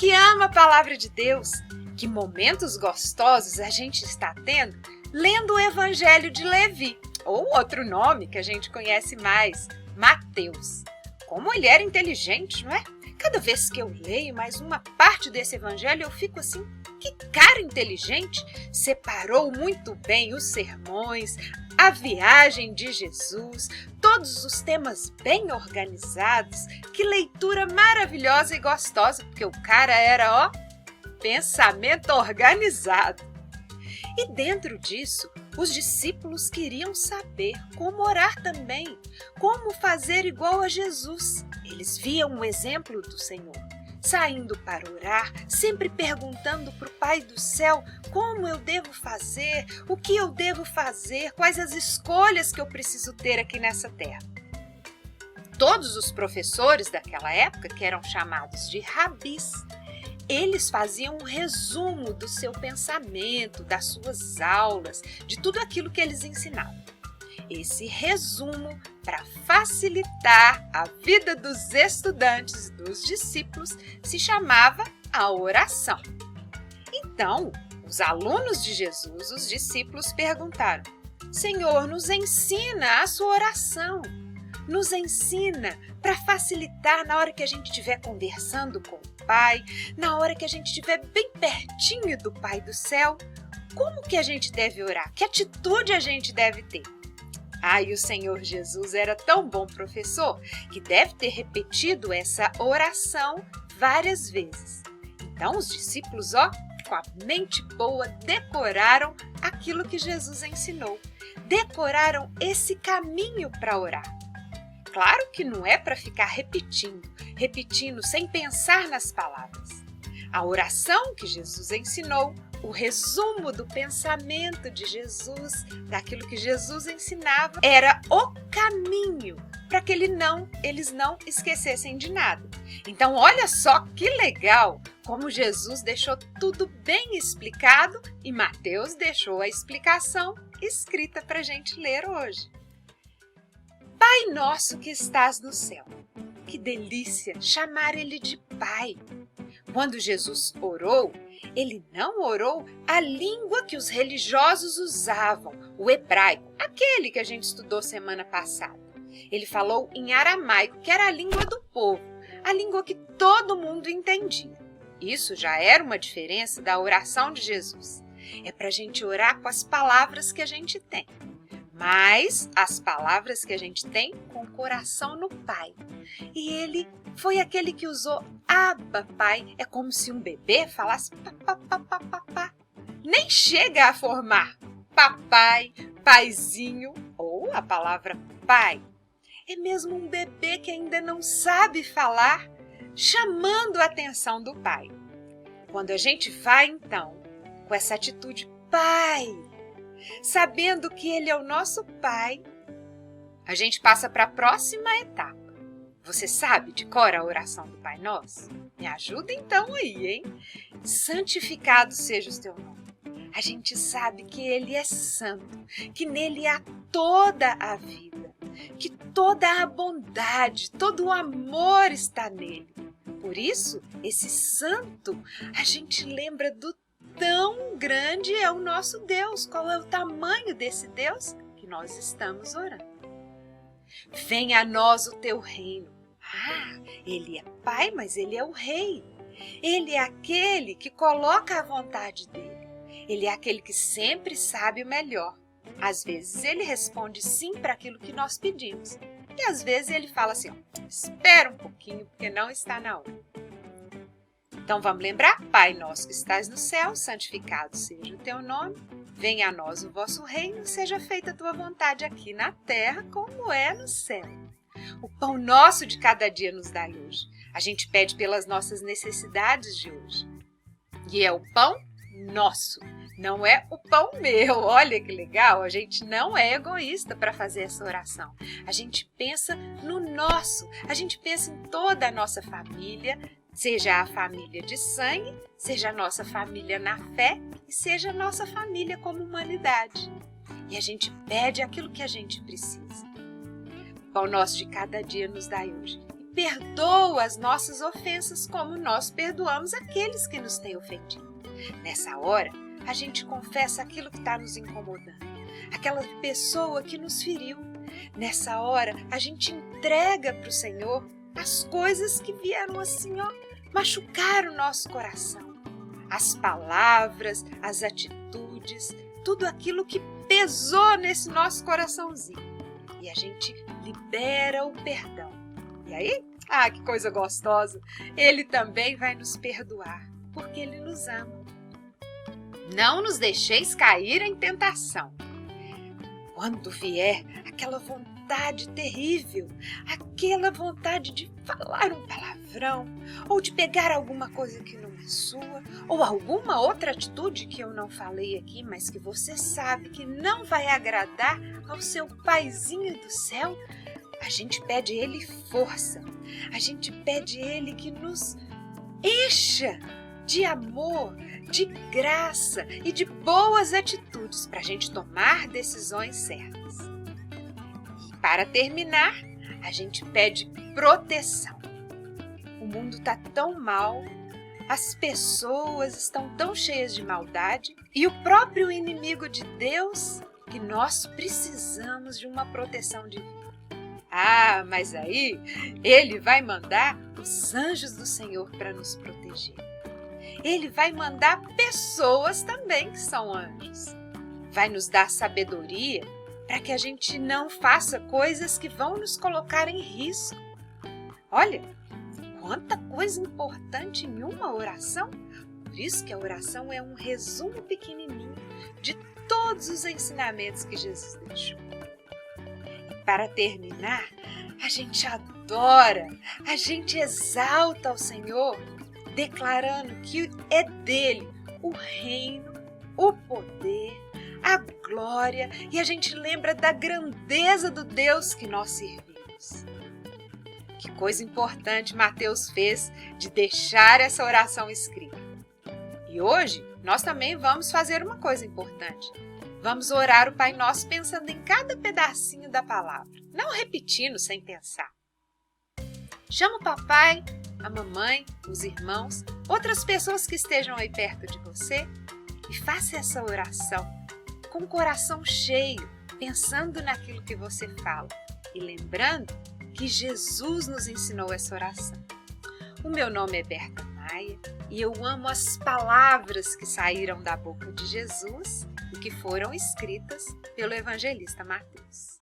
que ama a palavra de Deus. Que momentos gostosos a gente está tendo lendo o Evangelho de Levi, ou outro nome que a gente conhece mais, Mateus. Como ele era inteligente, não é? Cada vez que eu leio mais uma parte desse evangelho, eu fico assim, que cara inteligente! Separou muito bem os sermões, a viagem de Jesus, todos os temas bem organizados. Que leitura maravilhosa e gostosa, porque o cara era, pensamento organizado. E dentro disso, os discípulos queriam saber como orar também, como fazer igual a Jesus. Eles viam o exemplo do Senhor, saindo para orar, sempre perguntando para o Pai do céu como eu devo fazer, o que eu devo fazer, quais as escolhas que eu preciso ter aqui nessa terra. Todos os professores daquela época, que eram chamados de rabis, eles faziam um resumo do seu pensamento, das suas aulas, de tudo aquilo que eles ensinavam. Esse resumo, para facilitar a vida dos estudantes, dos discípulos, se chamava a oração. Então, os alunos de Jesus, os discípulos, perguntaram: Senhor, nos ensina a sua oração. Nos ensina para facilitar na hora que a gente estiver conversando com o Pai, na hora que a gente estiver bem pertinho do Pai do céu. Como que a gente deve orar? Que atitude a gente deve ter? E o Senhor Jesus era tão bom professor que deve ter repetido essa oração várias vezes. Então os discípulos, com a mente boa, decoraram aquilo que Jesus ensinou. Decoraram esse caminho para orar. Claro que não é para ficar repetindo sem pensar nas palavras. A oração que Jesus ensinou, o resumo do pensamento de Jesus, daquilo que Jesus ensinava, era o caminho para que eles não esquecessem de nada. Então, olha só que legal como Jesus deixou tudo bem explicado e Mateus deixou a explicação escrita para a gente ler hoje. Pai nosso que estás no céu. Que delícia chamar ele de Pai. Quando Jesus orou, ele não orou a língua que os religiosos usavam, o hebraico, aquele que a gente estudou semana passada. Ele falou em aramaico, que era a língua do povo, a língua que todo mundo entendia. Isso já era uma diferença da oração de Jesus. É para a gente orar com as palavras que a gente tem. Mas as palavras que a gente tem com o coração no Pai. E ele foi aquele que usou Abba, Pai. É como se um bebê falasse papá. Nem chega a formar papai, paizinho ou a palavra pai. É mesmo um bebê que ainda não sabe falar, chamando a atenção do Pai. Quando a gente vai, então, com essa atitude Pai, sabendo que Ele é o nosso Pai, a gente passa para a próxima etapa. Você sabe de cor a oração do Pai Nosso? Me ajuda então aí, hein? Santificado seja o teu nome. A gente sabe que Ele é santo, que nele há toda a vida, que toda a bondade, todo o amor está nele. Por isso, esse santo, a gente lembra do tão grande é o nosso Deus. Qual é o tamanho desse Deus que nós estamos orando? Venha a nós o teu reino. Ele é Pai, mas Ele é o Rei. Ele é aquele que coloca a vontade dele. Ele é aquele que sempre sabe o melhor. Às vezes Ele responde sim para aquilo que nós pedimos. E às vezes Ele fala assim, espera um pouquinho, porque não está na hora. Então vamos lembrar? Pai nosso que estás no céu, santificado seja o teu nome. Venha a nós o vosso reino, seja feita a tua vontade aqui na terra, como é no céu. O pão nosso de cada dia nos dai hoje. A gente pede pelas nossas necessidades de hoje. E é o pão nosso, não é o pão meu. Olha que legal, a gente não é egoísta para fazer essa oração. A gente pensa no nosso, a gente pensa em toda a nossa família, seja a família de sangue, seja a nossa família na fé e seja a nossa família como humanidade. E a gente pede aquilo que a gente precisa. O pão nosso de cada dia nos dai hoje. E perdoa as nossas ofensas como nós perdoamos aqueles que nos têm ofendido. Nessa hora, a gente confessa aquilo que está nos incomodando, aquela pessoa que nos feriu. Nessa hora, a gente entrega para o Senhor as coisas que vieram assim, machucar o nosso coração. As palavras, as atitudes, tudo aquilo que pesou nesse nosso coraçãozinho. E a gente libera o perdão. E aí, que coisa gostosa! Ele também vai nos perdoar, porque Ele nos ama. Não nos deixeis cair em tentação. Quando vier aquela vontade terrível, aquela vontade de falar um palavrão, ou de pegar alguma coisa que não é sua, ou alguma outra atitude que eu não falei aqui, mas que você sabe que não vai agradar ao seu paizinho do céu, a gente pede a Ele força, a gente pede a Ele que nos encha de amor, de graça e de boas atitudes para a gente tomar decisões certas. E para terminar, a gente pede proteção. O mundo está tão mal, as pessoas estão tão cheias de maldade e o próprio inimigo de Deus que nós precisamos de uma proteção divina. Mas aí Ele vai mandar os anjos do Senhor para nos proteger. Ele vai mandar pessoas também que são anjos. Vai nos dar sabedoria para que a gente não faça coisas que vão nos colocar em risco. Olha, quanta coisa importante em uma oração. Por isso que a oração é um resumo pequenininho de todos os ensinamentos que Jesus deixou. E para terminar, a gente adora, a gente exalta ao Senhor, declarando que é dele o reino, o poder, a glória, e a gente lembra da grandeza do Deus que nós servimos. Que coisa importante Mateus fez de deixar essa oração escrita. E hoje nós também vamos fazer uma coisa importante. Vamos orar o Pai Nosso pensando em cada pedacinho da palavra, não repetindo sem pensar. Chama o papai, a mamãe, os irmãos, outras pessoas que estejam aí perto de você e faça essa oração com o coração cheio, pensando naquilo que você fala e lembrando que Jesus nos ensinou essa oração. O meu nome é Berta Maia e eu amo as palavras que saíram da boca de Jesus e que foram escritas pelo evangelista Mateus.